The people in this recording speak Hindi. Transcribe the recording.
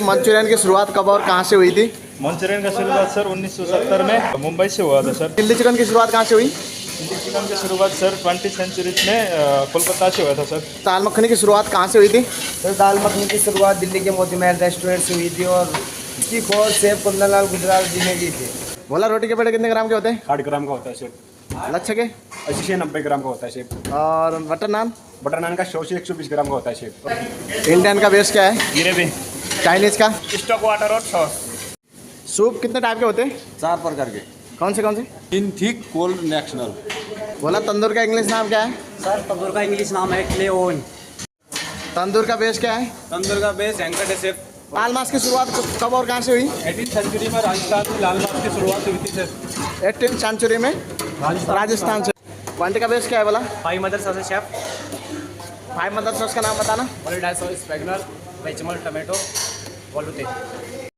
मंचूरियन की शुरुआत कब और कहाँ से हुई थी? मंचूरियन का शुरुआत सर 1970 में मुंबई से हुआ था सर। चिल्ली चिकन की शुरुआत कहाँ से हुई? चिल्ली चिकन की शुरुआत सर 20th सेंचुरी में कोलकाता से हुआ था सर। दाल मखनी की शुरुआत कहाँ से हुई थी? सर दाल मखनी की शुरुआत दिल्ली के मोती महल रेस्टोरेंट से हुई थी और इसकी खोज शेफ कुंदनलाल गुजराल जी ने की थी। बोला रोटी के पेड़े कितने ग्राम के होते हैं? 60 ग्राम का होता है शेप। लच्छे के? 80 से 90 ग्राम का होता है शेप। और बटर नान? बटर नान का 100 से 120 ग्राम का होता है शेप। इंडियन का बेस क्या है? ग्रेवी, चाइनीज का? स्टॉक वाटर और सॉस। सूप कितने टाइप के होते हैं? 4 प्रकार के। कौन से? इन थिक कोल्ड नेशनल। बोला तंदूर का इंग्लिश नाम क्या है? सर तंदूर का इंग्लिश नाम है क्ले ओवन। तंदूर का बेस क्या है? तंदूर का बेस एंकर है शेफ। लाल मांस की शुरुआत कब और कहाँ से हुई? 18th सेंचुरी में राजस्थान में लाल मांस की शुरुआत हुई थी सर। 18th सेंचुरी में राजस्थान से। क्वांटिटी का बेस क्या है बोला? 5 mother sausage chef. 5 mother sauce का नाम बताना। पॉलिडाइल सॉस, स्पैगुलर, वेजिटेबल, टमाटो, वोलुटे।